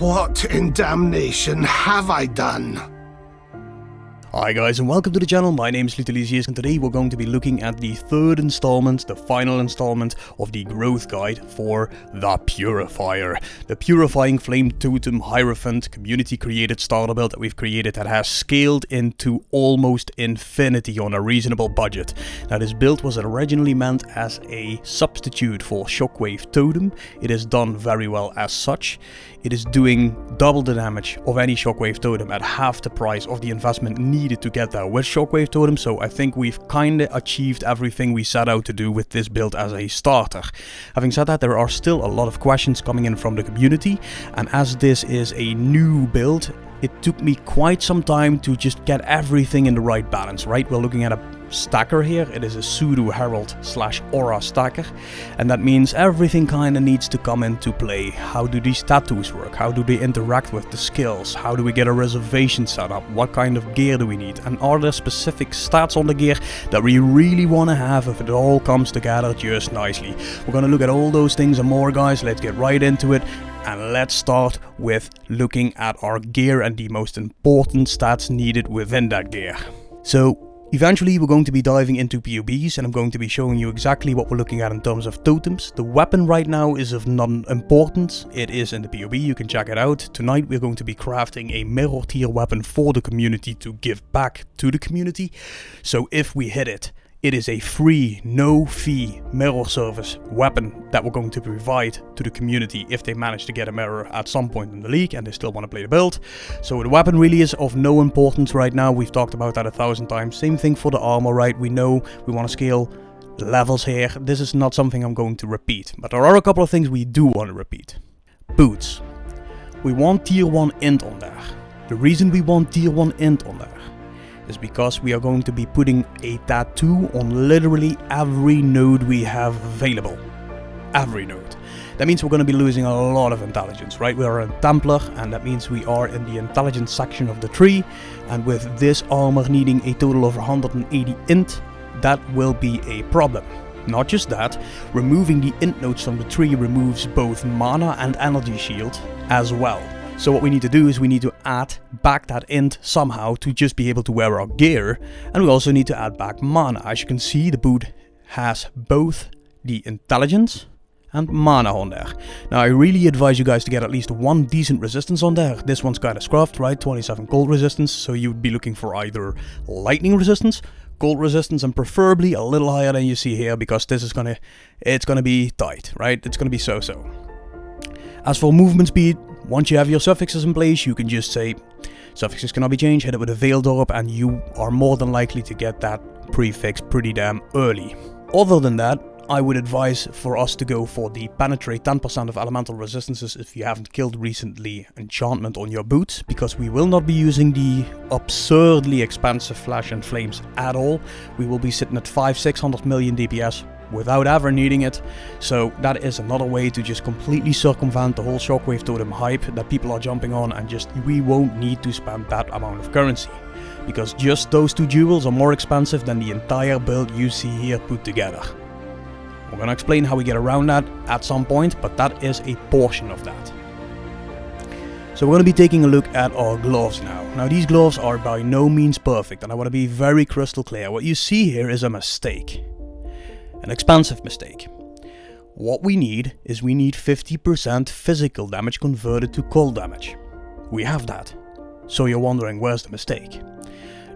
What in damnation have I done? Hi guys and welcome to the channel, my name is Lutelisius and today we're going to be looking at the third installment, the final installment of the growth guide for the Purifier. The Purifying Flame Totem Hierophant community created starter build that we've created that has scaled into almost infinity on a reasonable budget. Now this build was originally meant as a substitute for Shockwave Totem. It is done very well as such. It is doing double the damage of any Shockwave Totem at half the price of the investment needed to get there with Shockwave Totem, so I think we've kinda achieved everything we set out to do with this build as a starter. Having said that, there are still a lot of questions coming in from the community, and as this is a new build, it took me quite some time to just get everything in the right balance, right? We're looking at a stacker here. It is a pseudo Herald / aura stacker, and that means everything kind of needs to come into play. How do these tattoos work? How do they interact with the skills? How do we get a reservation set up? What kind of gear do we need? And are there specific stats on the gear that we really want to have if it all comes together just nicely? We're going to look at all those things and more, guys. Let's get right into it. And let's start with looking at our gear and the most important stats needed within that gear. So eventually we're going to be diving into PoEs and I'm going to be showing you exactly what we're looking at in terms of totems. The weapon right now is of non-importance. It is in the PoE, you can check it out. Tonight we're going to be crafting a mirror tier weapon for the community to give back to the community. So if we hit it, it is a free, no-fee mirror service weapon that we're going to provide to the community if they manage to get a mirror at some point in the league and they still want to play the build. So the weapon really is of no importance right now. We've talked about that 1,000 times. Same thing for the armor, right? We know we want to scale levels here. This is not something I'm going to repeat. But there are a couple of things we do want to repeat. Boots. We want tier 1 int on there. The reason we want tier 1 int on there is because we are going to be putting a tattoo on literally every node we have available. Every node. That means we're going to be losing a lot of intelligence, right? We are a Templar, and that means we are in the intelligence section of the tree, and with this armor needing a total of 180 int, that will be a problem. Not just that, removing the int nodes from the tree removes both mana and energy shield as well. So what we need to do is we need to add back that int somehow to just be able to wear our gear, and we also need to add back mana. As you can see, the boot has both the intelligence and mana on there. Now I really advise you guys to get at least one decent resistance on there. This one's kinda scruffed, right? 27 cold resistance, so you would be looking for either lightning resistance, cold resistance, and preferably a little higher than you see here, because this is it's gonna be tight, right? It's gonna be so-so. As for movement speed, once you have your suffixes in place, you can just say suffixes cannot be changed, hit it with a Vaal orb, and you are more than likely to get that prefix pretty damn early. Other than that, I would advise for us to go for the penetrate 10% of elemental resistances if you haven't killed recently enchantment on your boots, because we will not be using the absurdly expensive flash and flames at all. We will be sitting at 500-600 million DPS without ever needing it, so that is another way to just completely circumvent the whole Shockwave Totem hype that people are jumping on, and just we won't need to spend that amount of currency, because just those two jewels are more expensive than the entire build you see here put together. We're gonna explain how we get around that at some point, but that is a portion of that. So we're going to be taking a look at our gloves now. Now these gloves are by no means perfect, and I want to be very crystal clear. What you see here is a mistake. An expensive mistake. What we need is 50% physical damage converted to cold damage. We have that. So you're wondering, where's the mistake?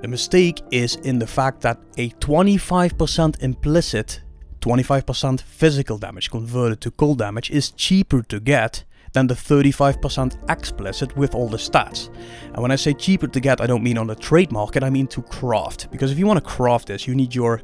The mistake is in the fact that a 25% implicit, 25% physical damage converted to cold damage is cheaper to get than the 35% explicit with all the stats. And when I say cheaper to get, I don't mean on the trade market, I mean to craft. Because if you want to craft this, you need your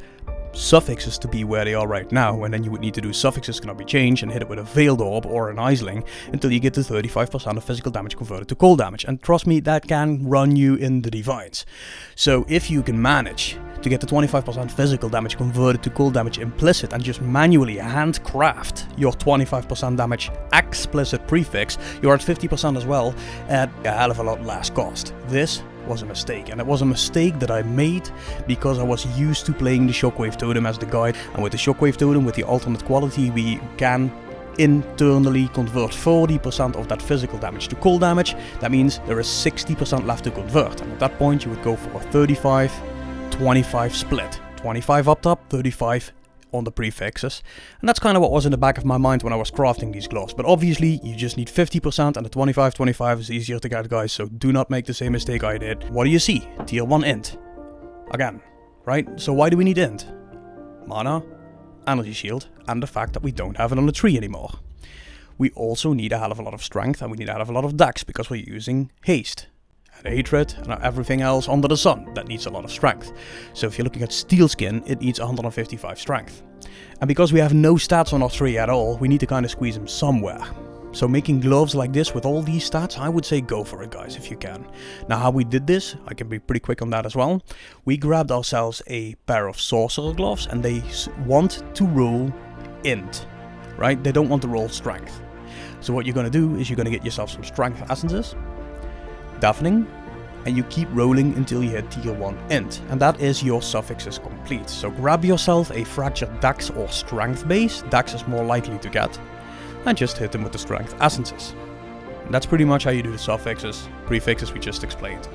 suffixes to be where they are right now, and then you would need to do suffixes cannot be changed and hit it with a Vaal orb or an Iceling until you get to 35% of physical damage converted to cold damage, and trust me, that can run you in the divines. So if you can manage to get the 25% physical damage converted to cold damage implicit and just manually handcraft your 25% damage explicit prefix, you're at 50% as well at a hell of a lot less cost. This was a mistake, and it was a mistake that I made because I was used to playing the Shockwave Totem as the guide, and with the Shockwave Totem, with the alternate quality, we can internally convert 40% of that physical damage to cold damage. That means there is 60% left to convert, and at that point you would go for a 35-25 split. 25 up top, 35 on the prefixes. And that's kind of what was in the back of my mind when I was crafting these gloves. But obviously you just need 50%, and the 25-25 is easier to get, guys, so do not make the same mistake I did. What do you see? Tier 1 int. Again, right? So why do we need int? Mana, energy shield, and the fact that we don't have it on the tree anymore. We also need a hell of a lot of strength, and we need a hell of a lot of dex because we're using haste and hatred and everything else under the sun that needs a lot of strength. So if you're looking at steel skin, it needs 155 strength. And because we have no stats on our tree at all, we need to kind of squeeze them somewhere. So making gloves like this with all these stats, I would say go for it, guys, if you can. Now how we did this, I can be pretty quick on that as well. We grabbed ourselves a pair of sorcerer gloves, and they want to roll int, right? They don't want to roll strength. So what you're going to do is you're going to get yourself some strength essences, deafening, and you keep rolling until you hit tier 1 int, and that is your suffixes complete. So grab yourself a fractured dex or strength base, dex is more likely to get, and just hit them with the strength essences. And that's pretty much how you do the suffixes, prefixes we just explained.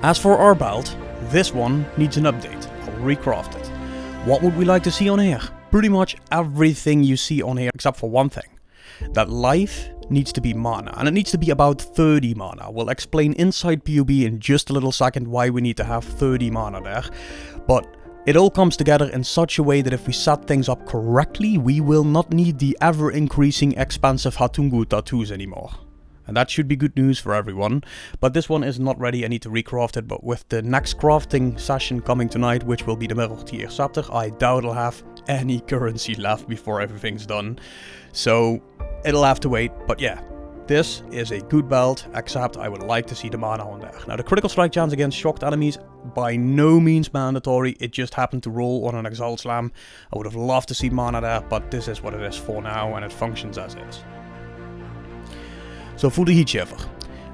As for our belt, this one needs an update. I'll recraft it. What would we like to see on here? Pretty much everything you see on here except for one thing. That life needs to be mana, and it needs to be about 30 mana. We'll explain inside PoE in just a little second why we need to have 30 mana there, but it all comes together in such a way that if we set things up correctly, we will not need the ever-increasing expensive Hatungu tattoos anymore. And that should be good news for everyone. But this one is not ready, I need to recraft it, but with the next crafting session coming tonight, which will be the Mirror Tier Scepter, I doubt I'll have any currency left before everything's done. So it'll have to wait, but yeah. This is a good belt, except I would like to see the mana on there. Now the critical strike chance against shocked enemies, by no means mandatory, it just happened to roll on an Exile Slam. I would have loved to see mana there, but this is what it is for now, and it functions as is. So for the HeatShiver.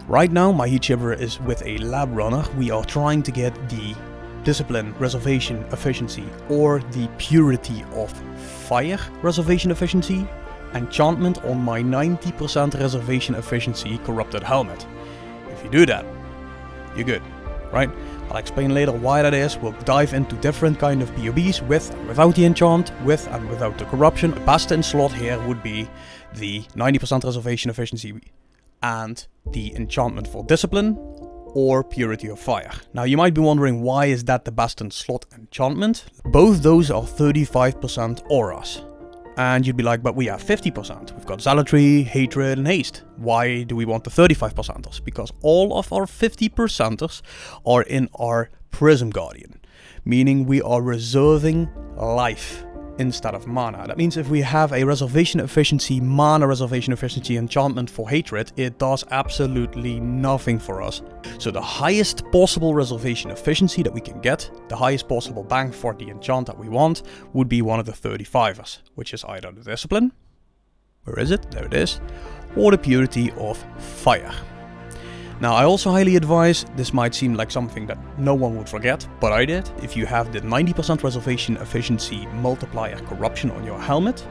Right now my HeatShiver is with a Lab Runner. We are trying to get the Discipline, Reservation, Efficiency, or the Purity of Fire Reservation Efficiency enchantment on my 90% Reservation Efficiency Corrupted Helmet. If you do that, you're good, right? I'll explain later why that is. We'll dive into different kind of PoBs with and without the enchant, with and without the corruption. The best in slot here would be the 90% Reservation Efficiency and the enchantment for Discipline or Purity of Fire. Now you might be wondering, why is that the best in slot enchantment? Both those are 35% auras. And you'd be like, but we have 50%. We've got Zealotry, Hatred, and Haste. Why do we want the 35%ers? Because all of our 50%ers are in our Prism Guardian. Meaning we are reserving life instead of mana. That means if we have a Reservation Efficiency, Mana Reservation Efficiency enchantment for Hatred, it does absolutely nothing for us. So the highest possible Reservation Efficiency that we can get, the highest possible bang for the enchant that we want, would be one of the 35ers, which is either the Discipline, where is it? There it is, or the Purity of Fire. Now I also highly advise, this might seem like something that no one would forget, but I did. If you have the 90% Reservation Efficiency multiplier corruption on your helmet,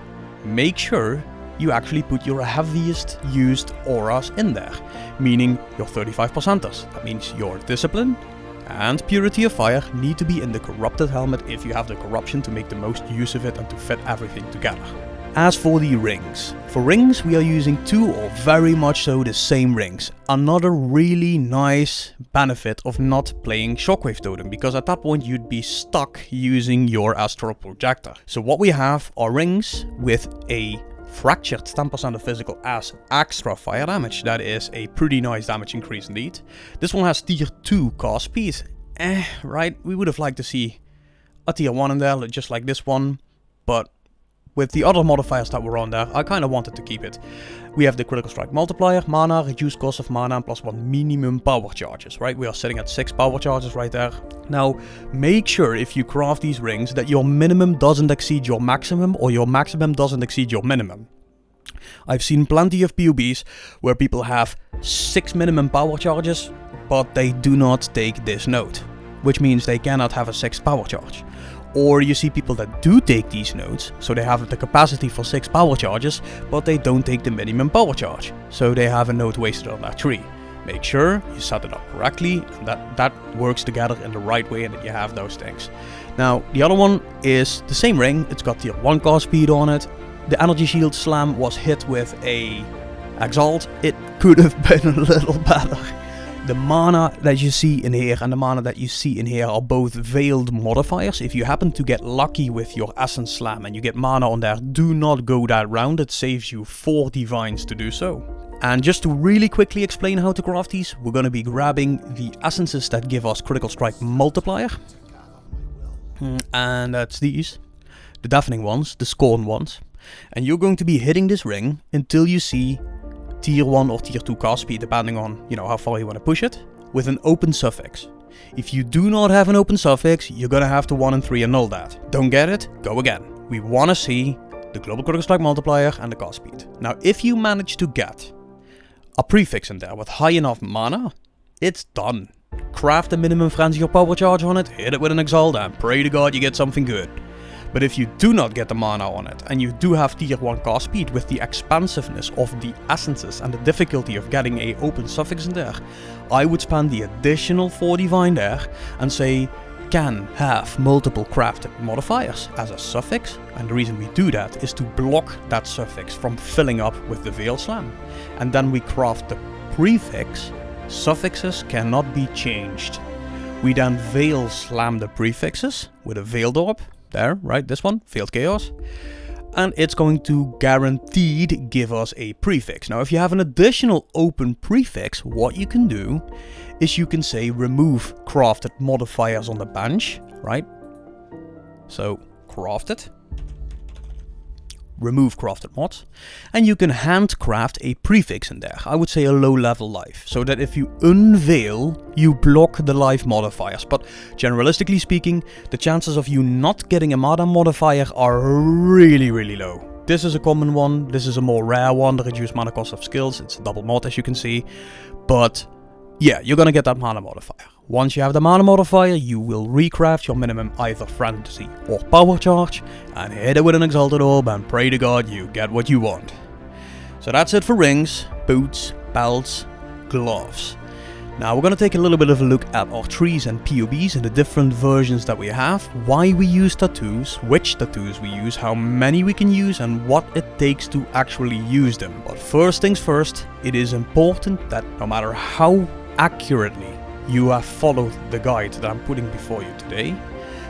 make sure you actually put your heaviest used auras in there, meaning your 35%ers. That means your Discipline and Purity of Fire need to be in the corrupted helmet if you have the corruption to make the most use of it and to fit everything together. As for the rings, for rings we are using two or very much so the same rings. Another really nice benefit of not playing Shockwave Totem, because at that point you'd be stuck using your Astral Projector. So what we have are rings with a fractured 10% of physical as extra fire damage. That is a pretty nice damage increase indeed. This one has tier 2 cast speed. Right, we would have liked to see a tier 1 in there, just like this one, but with the other modifiers that were on there, I kind of wanted to keep it. We have the critical strike multiplier, mana, reduced cost of mana, and +1 minimum power charges, right? We are sitting at 6 power charges right there. Now, make sure if you craft these rings that your minimum doesn't exceed your maximum, or your maximum doesn't exceed your minimum. I've seen plenty of PoBs where people have 6 minimum power charges, but they do not take this note, which means they cannot have a 6th power charge. Or you see people that do take these nodes, so they have the capacity for 6 power charges, but they don't take the minimum power charge, so they have a node wasted on that tree. Make sure you set it up correctly, and that works together in the right way, and that you have those things. Now, the other one is the same ring. It's got tier 1 cast speed on it. The energy shield slam was hit with a exalt. It could have been a little better. The mana that you see in here and the mana that you see in here are both veiled modifiers. If you happen to get lucky with your essence slam and you get mana on there, do not go that round. It saves you 4 divines to do so. And just to really quickly explain how to craft these, we're going to be grabbing the essences that give us critical strike multiplier. And that's these. The deafening ones, the scorn ones. And you're going to be hitting this ring until you see tier 1 or tier 2 cast speed, depending on, you know, how far you want to push it, with an open suffix. If you do not have an open suffix, you're gonna have to 1 and 3 annul that. Don't get it? Go again. We want to see the global critical strike multiplier and the cast speed. Now, if you manage to get a prefix in there with high enough mana, it's done. Craft a minimum frenzy or power charge on it, hit it with an exalt, and pray to God you get something good. But if you do not get the mana on it, and you do have tier 1 cast speed with the expansiveness of the essences and the difficulty of getting a open suffix in there, I would spend the additional 4 divine there and say, can have multiple crafted modifiers as a suffix, and the reason we do that is to block that suffix from filling up with the Vaal slam. And then we craft the prefix. Suffixes cannot be changed. We then Vaal slam the prefixes with a Vaal orb. There, right, this one, Veiled Chaos. And it's going to guaranteed give us a prefix. Now, if you have an additional open prefix, what you can do is you can say remove crafted modifiers on the bench, right? So, crafted. Remove crafted mods, and you can handcraft a prefix in there. I would say a low level life, so that if you unveil, you block the life modifiers. But generalistically speaking, the chances of you not getting a mana modifier are really low. This is a common one, this is a more rare one, the reduced mana cost of skills. It's a double mod, as you can see, but yeah, you're gonna get that mana modifier. Once you have the mana modifier, you will recraft your minimum either frenzy or power charge, and hit it with an exalted orb and pray to God you get what you want. So that's it for rings, boots, belts, gloves. Now we're going to take a little bit of a look at our trees and PoBs and the different versions that we have, why we use tattoos, which tattoos we use, how many we can use, and what it takes to actually use them. But first things first, it is important that no matter how accurately you have followed the guide that I'm putting before you today,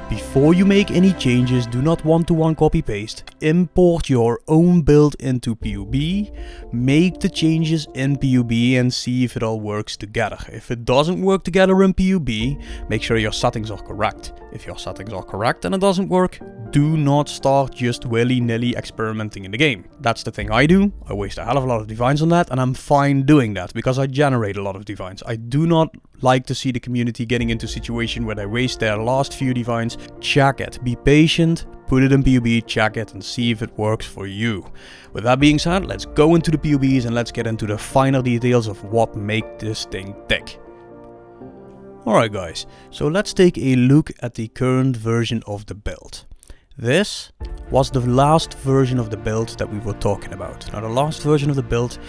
before you make any changes, do not one-to-one copy-paste. Import your own build into PoB, make the changes in PoB and see if it all works together. If it doesn't work together in PoB, make sure your settings are correct. If your settings are correct and it doesn't work, do not start just willy-nilly experimenting in the game. That's the thing I do. I waste a hell of a lot of divines on that, and I'm fine doing that because I generate a lot of divines. I do not like to see the community getting into a situation where they waste their last few divines. Check it, be patient, put it in PoB, check it and see if it works for you. With that being said, let's go into the PoBs and let's get into the finer details of what make this thing tick. Alright guys, so let's take a look at the current version of the build. This was the last version of the build that we were talking about. Now the last version of the build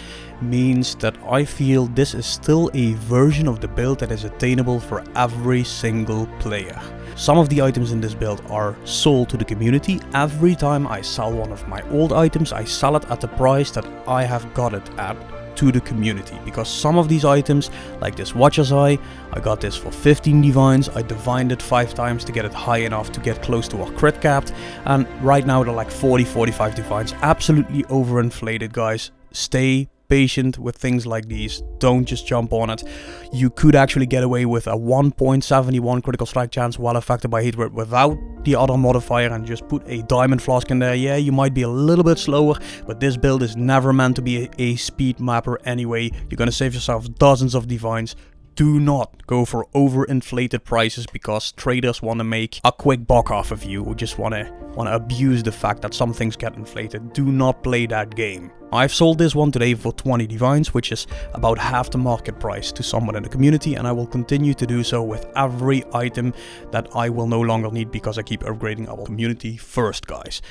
means that I feel this is still a version of the build that is attainable for every single player. Some of the items in this build are sold to the community. Every time I sell one of my old items, I sell it at the price that I have got it at to the community, because some of these items, like this Watcher's Eye, I got this for 15 divines. I divined it 5 times to get it high enough to get close to our crit capped, and right now they're like 40-45 divines. Absolutely overinflated, guys. Stay patient with things like these, don't just jump on it. You could actually get away with a 1.71 critical strike chance while affected by heat without the other modifier and just put a diamond flask in there. Yeah, you might be a little bit slower, but this build is never meant to be a speed mapper anyway. You're gonna save yourself dozens of divines. Do not go for overinflated prices because traders want to make a quick buck off of you, or just want to abuse the fact that some things get inflated. Do not play that game. I've sold this one today for 20 divines, which is about half the market price to someone in the community, and I will continue to do so with every item that I will no longer need because I keep upgrading our community first, guys.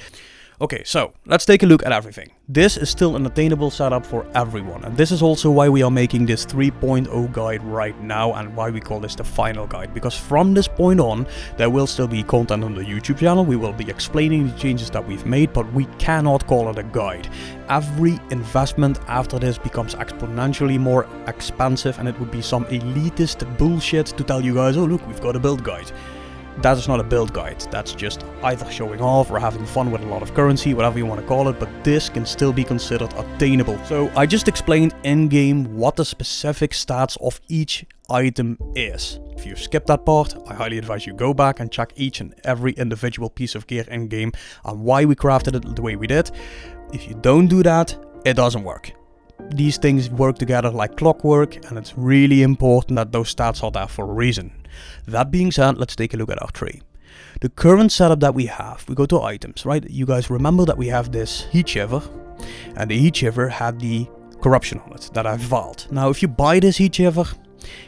Okay, so let's take a look at everything. This is still an attainable setup for everyone, and this is also why we are making this 3.0 guide right now, and why we call this the final guide, because from this point on there will still be content on the YouTube channel. We will be explaining the changes that we've made, but we cannot call it a guide. Every investment after this becomes exponentially more expensive, and it would be some elitist bullshit to tell you guys, oh look, we've got a build guide. That is not a build guide, that's just either showing off or having fun with a lot of currency, whatever you want to call it, but this can still be considered attainable. So I just explained in-game what the specific stats of each item is. If you skip that part, I highly advise you go back and check each and every individual piece of gear in-game and why we crafted it the way we did. If you don't do that, it doesn't work. These things work together like clockwork, and it's really important that those stats are there for a reason. That being said, let's take a look at our tree. The current setup that we have, we go to items, right? You guys remember that we have this HeatShiver, and the HeatShiver had the corruption on it that I've Vaaled. Now, if you buy this HeatShiver,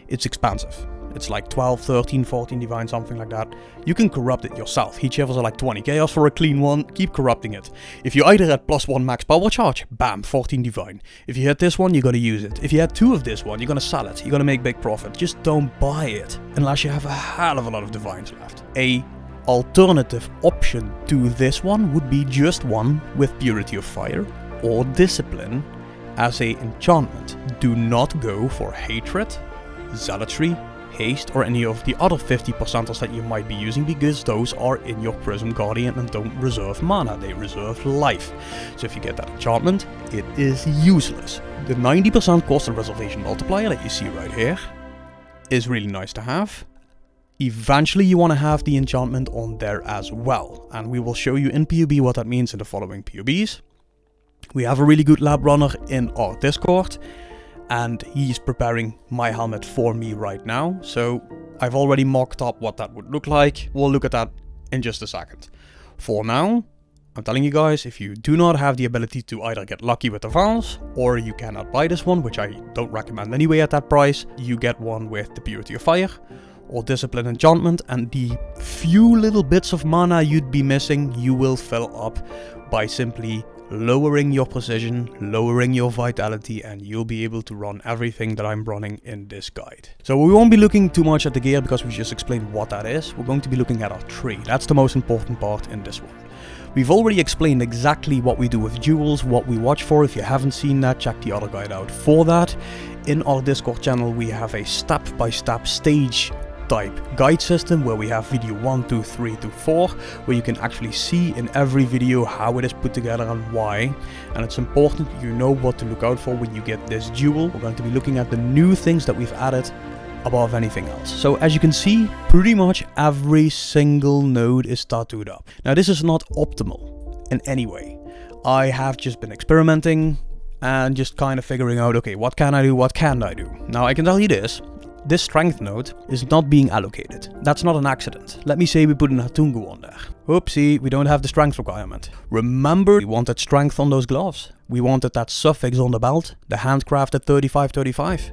it's expensive. It's like 12, 13, 14 divine, something like that. You can corrupt it yourself. HeatShivers are like 20 chaos for a clean one. Keep corrupting it. If you either had +1 max power charge, bam, 14 divine. If you hit this one, you're gonna use it. If you had 2 of this one, you're gonna sell it. You're gonna make big profit. Just don't buy it unless you have a hell of a lot of divines left. A alternative option to this one would be just one with Purifier or Discipline as a enchantment. Do not go for Hatred, Zealotry, Haste, or any of the other 50%ers that you might be using, because those are in your Prism Guardian and don't reserve mana, they reserve life. So if you get that enchantment, it is useless. The 90% cost and reservation multiplier that you see right here is really nice to have. Eventually you want to have the enchantment on there as well, and we will show you in PoB what that means in the following PoBs. We have a really good lab runner in our Discord, and he's preparing my helmet for me right now, so I've already mocked up what that would look like. We'll look at that in just a second. For now, I'm telling you guys, if you do not have the ability to either get lucky with the Vaals, or you cannot buy this one, which I don't recommend anyway at that price, you get one with the Purifier or Discipline enchantment, and the few little bits of mana you'd be missing, you will fill up by simply lowering your precision, lowering your vitality, and you'll be able to run everything that I'm running in this guide. So we won't be looking too much at the gear because we just explained what that is. We're going to be looking at our tree. That's the most important part in this one. We've already explained exactly what we do with jewels, what we watch for. If you haven't seen that, check the other guide out for that. In our Discord channel, we have a step-by-step stage type guide system where we have video 1, 2, 3 to 4, where you can actually see in every video how it is put together and why. And it's important you know what to look out for when you get this jewel. We're going to be looking at the new things that we've added above anything else. So as you can see, pretty much every single node is tattooed up. Now this is not optimal in any way. I have just been experimenting and just kind of figuring out, okay, what can I do, what can't I do? Now I can tell you this strength node is not being allocated. That's not an accident. Let me say we put an Hatungu on there. Oopsie, we don't have the strength requirement. Remember, we wanted strength on those gloves. We wanted that suffix on the belt, the handcrafted 3535.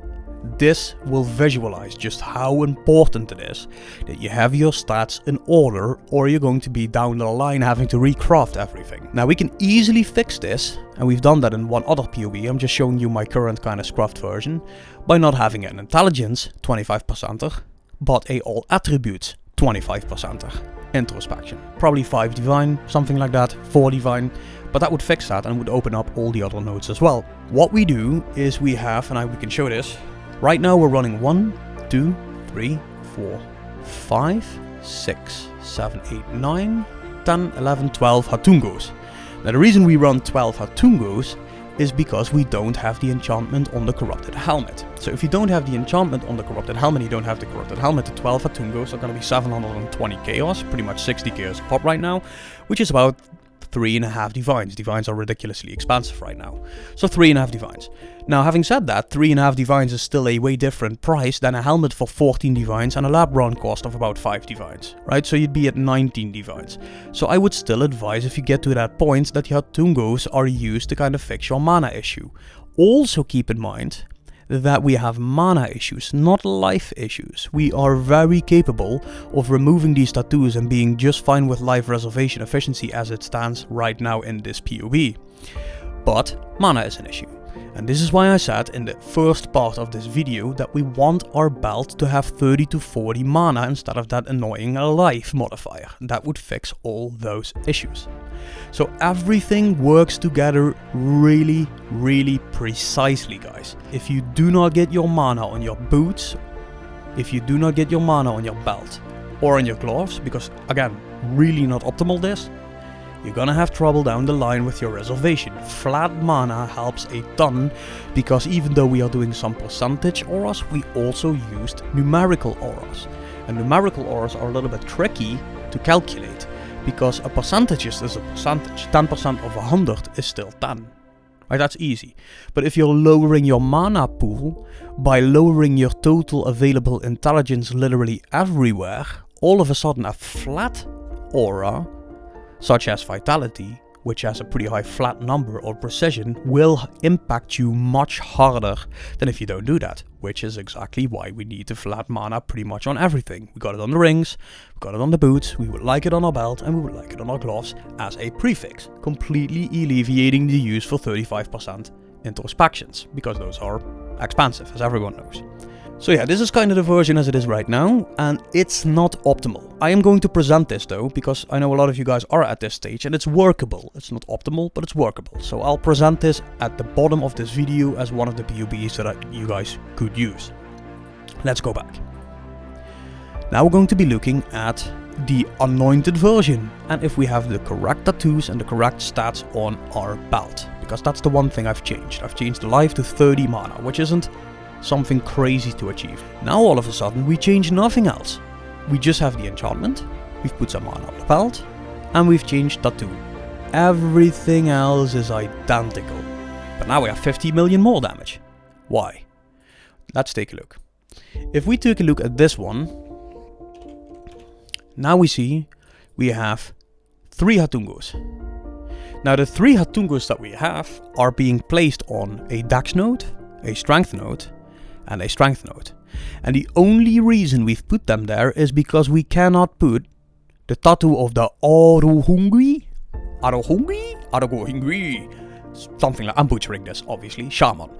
This will visualize just how important it is that you have your stats in order, or you're going to be down the line having to recraft everything. Now we can easily fix this, and we've done that in one other PoE. I'm just showing you my current kind of scruffed version, by not having an intelligence 25%er, but a all attributes 25%er. Introspection. Probably 5 divine, something like that, 4 divine, but that would fix that and would open up all the other nodes as well. What we do is we have, and we can show this, right now we're running 1, 2, 3, 4, 5, 6, 7, 8, 9, 10, 11, 12 Hatungos. Now the reason we run 12 Hatungos is because we don't have the enchantment on the corrupted helmet. So if you don't have the enchantment on the corrupted helmet, you don't have the corrupted helmet, the 12 Hatungos are going to be 720 chaos, pretty much 60 chaos a pop right now, which is about 3.5 divines. Divines are ridiculously expensive right now. So 3.5 divines. Now, having said that, 3.5 divines is still a way different price than a helmet for 14 divines and a lab run cost of about 5 divines, right? So you'd be at 19 divines. So I would still advise, if you get to that point, that your Tungos are used to kind of fix your mana issue. Also keep in mind that we have mana issues, not life issues. We are very capable of removing these tattoos and being just fine with life reservation efficiency as it stands right now in this PoE. But mana is an issue. And this is why I said in the first part of this video that we want our belt to have 30 to 40 mana instead of that annoying life modifier. That would fix all those issues. So everything works together really, really precisely, guys. If you do not get your mana on your boots, if you do not get your mana on your belt or on your gloves, because again, really not optimal this, you're gonna have trouble down the line with your reservation. Flat mana helps a ton, because even though we are doing some percentage auras, we also used numerical auras. And numerical auras are a little bit tricky to calculate, because a percentage is a percentage. 10% of 100 is still 10. Right, that's easy. But if you're lowering your mana pool by lowering your total available intelligence literally everywhere, all of a sudden a flat aura, such as Vitality, which has a pretty high flat number or precision, will impact you much harder than if you don't do that. Which is exactly why we need the flat mana pretty much on everything. We got it on the rings, we got it on the boots, we would like it on our belt, and we would like it on our gloves as a prefix. Completely alleviating the use for 35% introspections, because those are expensive, as everyone knows. So yeah, this is kind of the version as it is right now, and it's not optimal. I am going to present this though, because I know a lot of you guys are at this stage, and it's workable. It's not optimal, but it's workable. So I'll present this at the bottom of this video as one of the PoEs that you guys could use. Let's go back. Now we're going to be looking at the anointed version, and if we have the correct tattoos and the correct stats on our belt. Because that's the one thing I've changed. I've changed the life to 30 mana, which isn't something crazy to achieve. Now all of a sudden we change nothing else. We just have the enchantment, we've put some mana on the belt, and we've changed tattoo. Everything else is identical. But now we have 50 million more damage. Why? Let's take a look. If we take a look at this one, now we see we have 3 Hatungos. Now the 3 Hatungos that we have are being placed on a Dex node, a Strength node, and a Strength node. And the only reason we've put them there is because we cannot put the tattoo of the Arohungui, something like, I'm butchering this obviously, Shaman.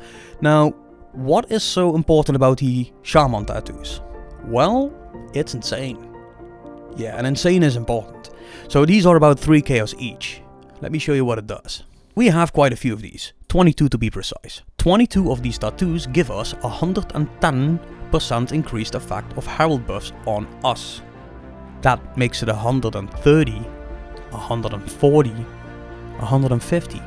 Now, what is so important about the Shaman tattoos? Well, it's insane. Yeah, and insane is important. So these are about 3 chaos each. Let me show you what it does. We have quite a few of these, 22 to be precise. 22 of these tattoos give us 110% increased effect of Herald buffs on us. That makes it 130, 140, 150.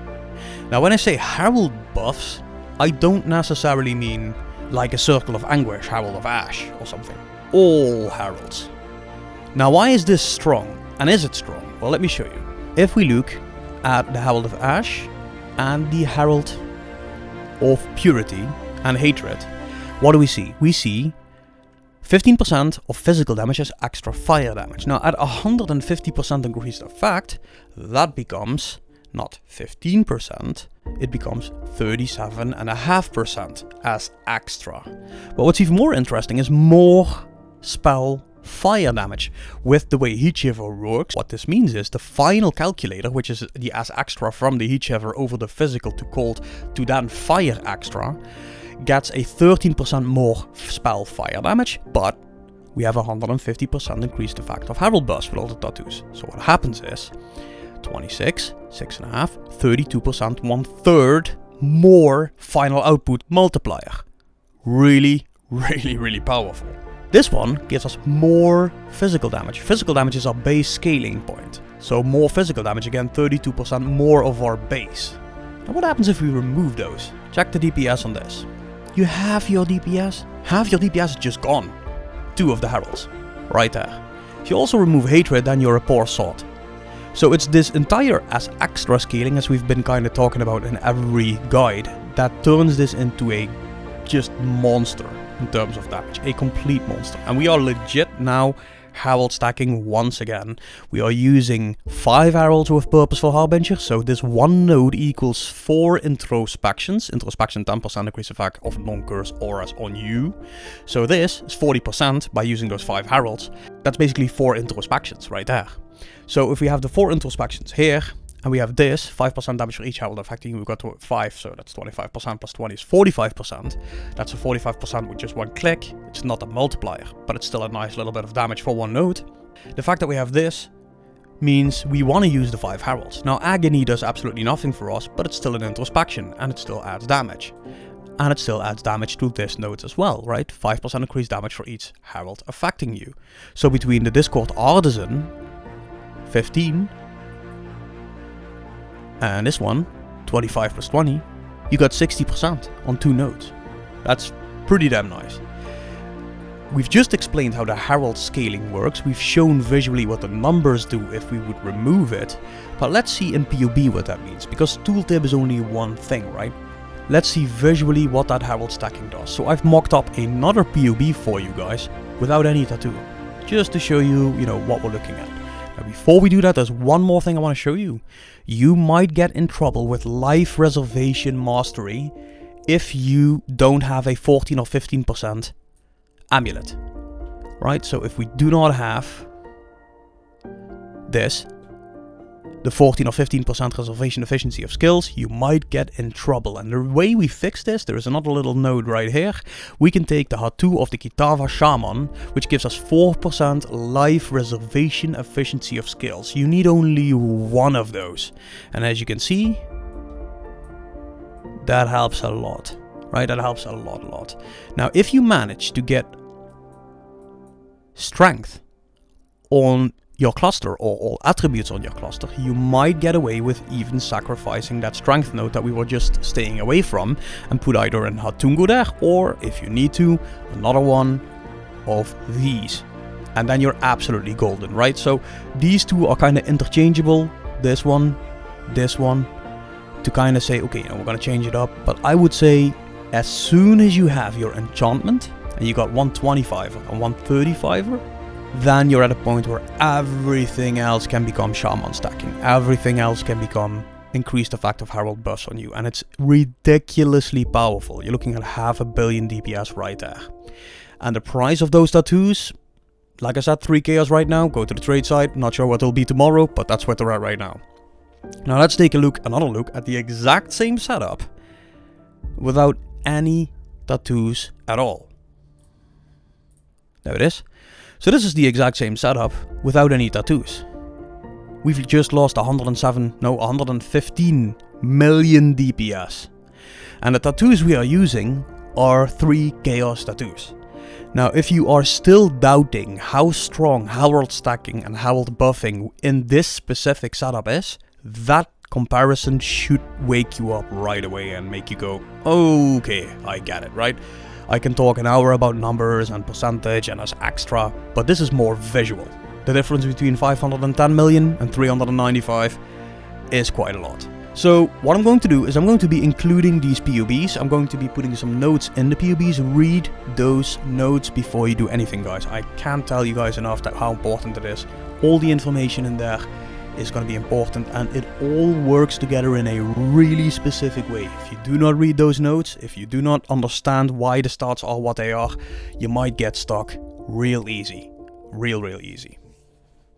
Now when I say Herald buffs, I don't necessarily mean like a Circle of Anguish, Herald of Ash or something. All Heralds. Now why is this strong? And is it strong? Well, let me show you. If we look at the Herald of Ash and the Herald of Purity and Hatred, what do we see? We see 15% of physical damage as extra fire damage. Now at 150% increased effect, that becomes not 15%, it becomes 37.5% as extra. But what's even more interesting is more spell fire damage. With the way HeatShiver works, what this means is the final calculator, which is the as extra from the HeatShiver over the physical to then fire extra, gets a 13% more spell fire damage, but we have 150% increased effect of Herald buffs with all the tattoos. So what happens is 26, 6.5, 32%, 1/3 more final output multiplier. Really, really, really powerful. This one gives us more physical damage. Physical damage is our base scaling point. So more physical damage, again 32% more of our base. Now what happens if we remove those? Check the DPS on this. You have your DPS. Half your DPS is just gone. 2 of the heralds. Right there. If you also remove hatred, then you're a poor sort. So it's this entire as extra scaling, as we've been kind of talking about in every guide, that turns this into a just monster in terms of damage, a complete monster. And we are legit now Herald stacking once again. We are using 5 Heralds with Purposeful Harbinger, so this one node equals 4 introspections. Introspection 10% increase effect of non-curse auras on you. So this is 40% by using those 5 Heralds. That's basically 4 introspections right there. So if we have the 4 introspections here, and we have this, 5% damage for each Herald affecting you, we've got 5, so that's 25% plus 20 is 45%. That's a 45% with just one click. It's not a multiplier, but it's still a nice little bit of damage for one node. The fact that we have this means we want to use the 5 Heralds. Now Agony does absolutely nothing for us, but it's still an introspection, and it still adds damage. And it still adds damage to this node as well, right? 5% increased damage for each Herald affecting you. So between the Discord Artisan, 15, and this one, 25 plus 20, you got 60% on 2 nodes. That's pretty damn nice. We've just explained how the Herald scaling works. We've shown visually what the numbers do if we would remove it. But let's see in PoB what that means, because tooltip is only one thing, right? Let's see visually what that Herald stacking does. So I've mocked up another PoB for you guys without any tattoo, just to show you, what we're looking at. Now before we do that, there's one more thing I want to show you. You might get in trouble with Life Reservation Mastery if you don't have a 14 or 15% amulet. Right, so if we do not have this, the 14 or 15% reservation efficiency of skills, you might get in trouble. And the way we fix this, there is another little node right here. We can take the Tatoo of the Kitava Shaman, which gives us 4% life reservation efficiency of skills. You need only one of those. And as you can see, that helps a lot, right? That helps a lot. Now, if you manage to get strength on your cluster, or all attributes on your cluster, you might get away with even sacrificing that strength node that we were just staying away from and put either an Hatungu there, or if you need to, another one of these. And then you're absolutely golden, right? So these two are kind of interchangeable, this one, to kind of say, okay, we're going to change it up. But I would say as soon as you have your enchantment, and you got 125 and 135, then you're at a point where everything else can become shaman stacking. Everything else can become increased effect of Herald buffs on you. And it's ridiculously powerful. You're looking at 500 million DPS right there. And the price of those tattoos, like I said, 3 chaos right now. Go to the trade site. Not sure what it'll be tomorrow, but that's where they're at right now. Now let's take another look at the exact same setup without any tattoos at all. There it is. So this is the exact same setup without any tattoos. We've just lost 115 million DPS. And the tattoos we are using are 3 chaos tattoos. Now if you are still doubting how strong Herald stacking and Herald buffing in this specific setup is, that comparison should wake you up right away and make you go, okay, I get it, right? I can talk an hour about numbers and percentage and as extra, but this is more visual. The difference between 510 million and 395 is quite a lot. So what I'm going to do is I'm going to be including these PoBs. I'm going to be putting some notes in the PoBs. Read those notes before you do anything, guys. I can't tell you guys enough how important it is. All the information in there is going to be important, and it all works together in a really specific way. If you do not read those notes, if you do not understand why the stats are what they are, you might get stuck real easy. Real easy.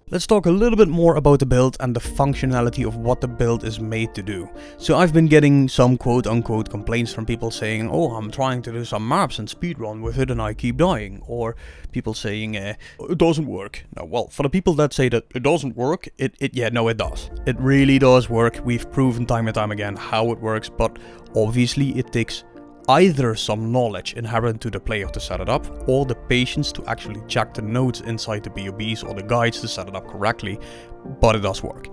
Let's talk a little bit more about the build and the functionality of what the build is made to do. So I've been getting some quote-unquote complaints from people saying, oh, I'm trying to do some maps and speedrun with it and I keep dying. Or people saying, it doesn't work. Now, well, for the people that say that it doesn't work, it does. It really does work. We've proven time and time again how it works, but obviously it takes either some knowledge inherent to the player to set it up, or the patience to actually check the nodes inside the PoBs or the guides to set it up correctly, but it does work.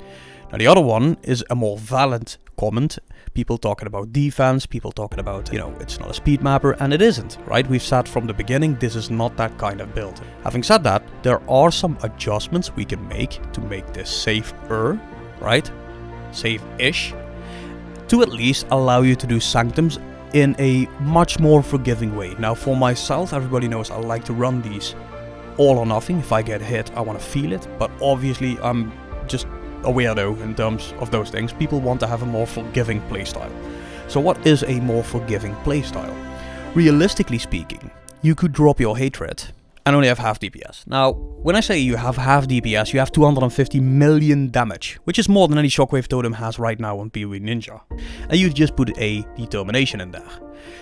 Now the other one is a more valid comment. People talking about defense, people talking about, it's not a speed mapper, and it isn't, right? We've said from the beginning, this is not that kind of build. Having said that, there are some adjustments we can make to make this safer, right? Safe-ish. To at least allow you to do Sanctums in a much more forgiving way. Now for myself, everybody knows I like to run these all or nothing. If I get hit, I want to feel it, but obviously I'm just a weirdo in terms of those things. People want to have a more forgiving playstyle. So what is a more forgiving playstyle? Realistically speaking, you could drop your hatred and only have half DPS. Now, when I say you have half DPS, you have 250 million damage, which is more than any Shockwave Totem has right now on PoE Ninja. And you just put a Determination in there.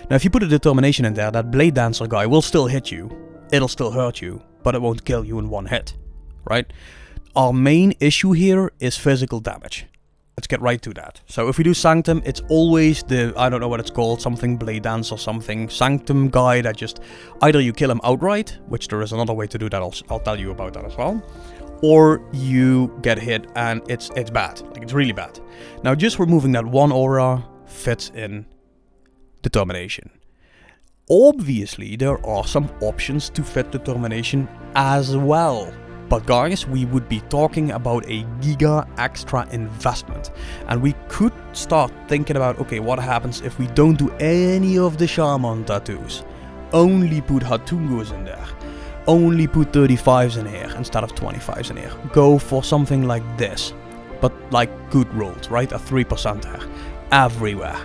Now, if you put a Determination in there, that Blade Dancer guy will still hit you, it'll still hurt you, but it won't kill you in one hit, right? Our main issue here is physical damage. Let's get right to that. So if we do Sanctum, it's always the, I don't know what it's called, something Blade Dance or something, Sanctum guy that just, either you kill him outright, which there is another way to do that, I'll tell you about that as well, or you get hit and it's bad, like it's really bad. Now just removing that one aura fits in Determination. Obviously there are some options to fit Determination as well. But guys, we would be talking about a giga extra investment. And we could start thinking about, okay, what happens if we don't do any of the shaman tattoos? Only put Hatungos in there. Only put 35s in here instead of 25s in here. Go for something like this. But like good rolls, right? A 3%er. Everywhere.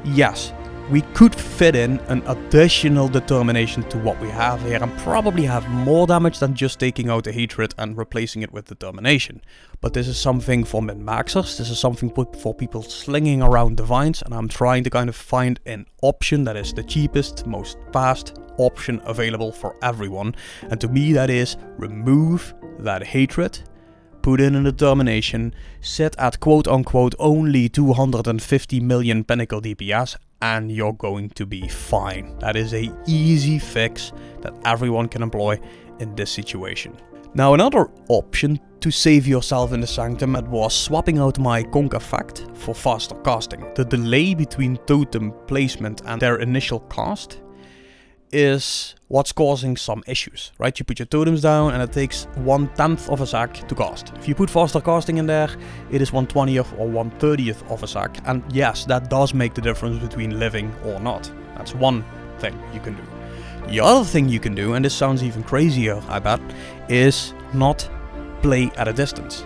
Yes. We could fit in an additional Determination to what we have here and probably have more damage than just taking out the hatred and replacing it with Determination. But this is something for min-maxers, this is something for people slinging around divines, and I'm trying to kind of find an option that is the cheapest, most fast option available for everyone. And to me that is remove that hatred, put in a Determination, set at quote unquote only 250 million pinnacle DPS, and you're going to be fine. That is a easy fix that everyone can employ in this situation. Now another option to save yourself in the Sanctum was swapping out my Conk effect for faster casting. The delay between totem placement and their initial cast is what's causing some issues, right? You put your totems down and it takes 1/10 of a sec to cast. If you put faster casting in there, it is 1/20th or 1/30th of a sec. And yes, that does make the difference between living or not. That's one thing you can do. The other thing you can do, and this sounds even crazier, I bet, is not play at a distance.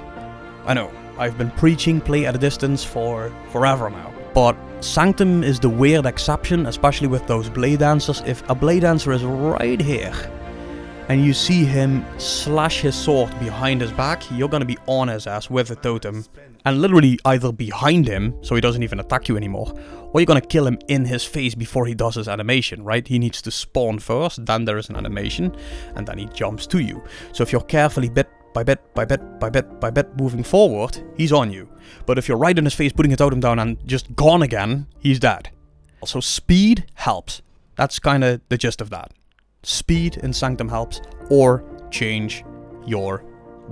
I know, I've been preaching play at a distance for forever now. But Sanctum is the weird exception, especially with those Blade Dancers. If a Blade Dancer is right here, and you see him slash his sword behind his back, you're gonna be on his ass with a totem. And literally either behind him, so he doesn't even attack you anymore, or you're gonna kill him in his face before he does his animation, right? He needs to spawn first, then there is an animation, and then he jumps to you. So if you're carefully bit by bit moving forward, he's on you. But if you're right in his face putting a totem down and just gone again, he's dead. Also speed helps. That's kind of the gist of that. Speed in Sanctum helps, or change your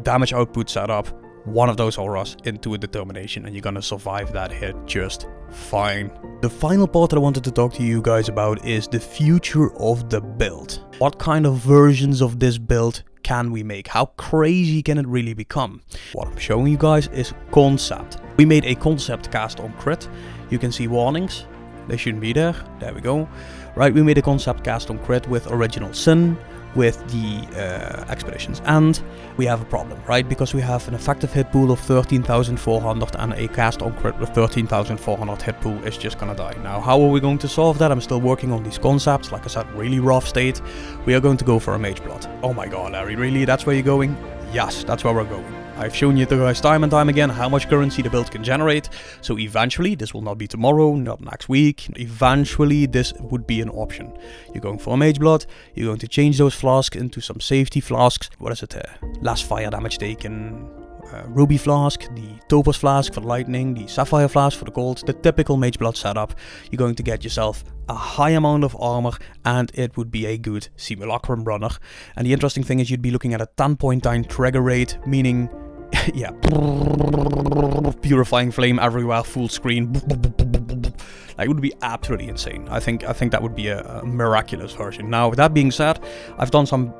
damage output setup, one of those auras into a Determination, and you're gonna survive that hit just fine. The final part that I wanted to talk to you guys about is the future of the build. What kind of versions of this build can we make? How crazy can it really become? What I'm showing you guys is concept. We made a concept cast on crit. You can see warnings. They shouldn't be there. There we go. Right, we made a concept cast on crit with Original Sin, with the Expeditions, and we have a problem, right? Because we have an effective hit pool of 13,400 and a cast on crit with 13,400 hit pool is just gonna die. Now, how are we going to solve that? I'm still working on these concepts. Like I said, really rough state. We are going to go for a Mage Blood. Oh my god, Larry, really? That's where you're going? Yes, that's where we're going. I've shown you guys time and time again how much currency the build can generate, so eventually, this will not be tomorrow, not next week, eventually this would be an option. You're going for a Mage Blood, you're going to change those flasks into some safety flasks. What is it? Less fire damage taken, Ruby Flask, the Topaz Flask for the lightning, the Sapphire Flask for the gold, the typical Mage Blood setup. You're going to get yourself a high amount of armor, and it would be a good Simulacrum runner. And the interesting thing is you'd be looking at a 10.9 trigger rate, meaning yeah, purifying flame everywhere, full screen. Like, it would be absolutely insane. I think that would be a miraculous version. Now, with that being said, I've done some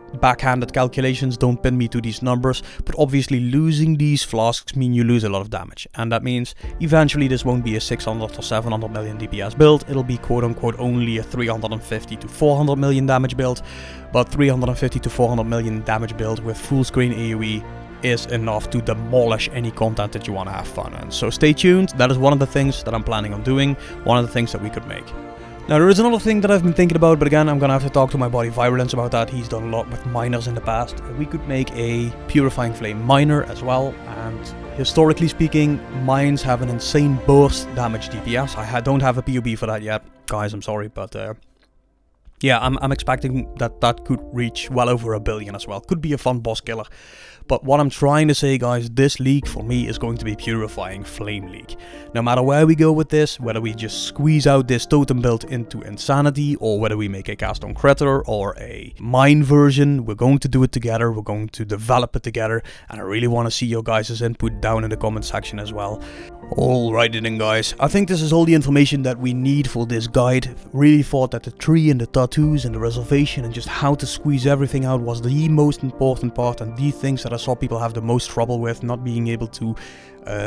backhanded calculations, don't pin me to these numbers, but obviously losing these flasks mean you lose a lot of damage, and that means eventually this won't be a 600 or 700 million DPS build, it'll be quote unquote only a 350 to 400 million damage build, but 350 to 400 million damage build with full screen AoE is enough to demolish any content that you want to have fun in. So stay tuned, that is one of the things that I'm planning on doing, one of the things that we could make. Now there is another thing that I've been thinking about, but again I'm gonna have to talk to my buddy Virulence about that. He's done a lot with miners in the past. We could make a Purifying Flame miner as well, and historically speaking, mines have an insane burst damage DPS. I don't have a PoB for that yet, guys, I'm sorry, but yeah, I'm expecting that could reach well over 1 billion as well. Could be a fun boss killer. But what I'm trying to say, guys, this league for me is going to be Purifying Flame League. No matter where we go with this, whether we just squeeze out this totem build into Insanity, or whether we make a cast on Critter or a mine version, we're going to do it together, we're going to develop it together, and I really want to see your guys' input down in the comment section as well. Alrighty then, guys, I think this is all the information that we need for this guide. Really thought that the tree and the tattoos and the reservation and just how to squeeze everything out was the most important part, and the things that I saw people have the most trouble with, not being able to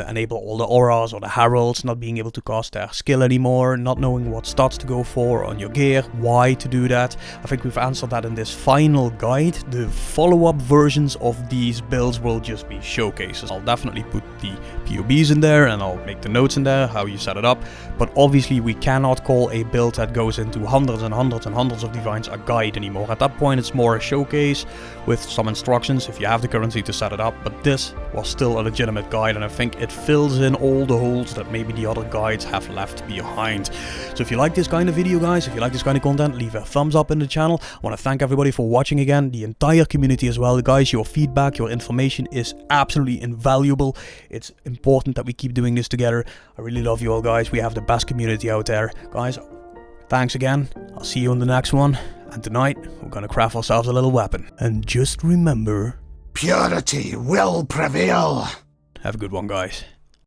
enable all the auras or the heralds, not being able to cast their skill anymore, not knowing what stats to go for on your gear, why to do that. I think we've answered that in this final guide. The follow-up versions of these builds will just be showcases. I'll definitely put the PoBs in there and I'll make the notes in there, how you set it up, but obviously we cannot call a build that goes into hundreds and hundreds and hundreds of divines a guide anymore. At that point it's more a showcase with some instructions if you have the currency to set it up, but this was still a legitimate guide, and I think it fills in all the holes that maybe the other guides have left behind. So if you like this kind of video, guys, if you like this kind of content, leave a thumbs up in the channel. I want to thank everybody for watching again, the entire community as well. Guys, your feedback, your information is absolutely invaluable. It's important that we keep doing this together. I really love you all, guys. We have the best community out there. Guys, thanks again. I'll see you on the next one. And tonight, we're gonna craft ourselves a little weapon. And just remember, Purity will prevail. have a good one, guys.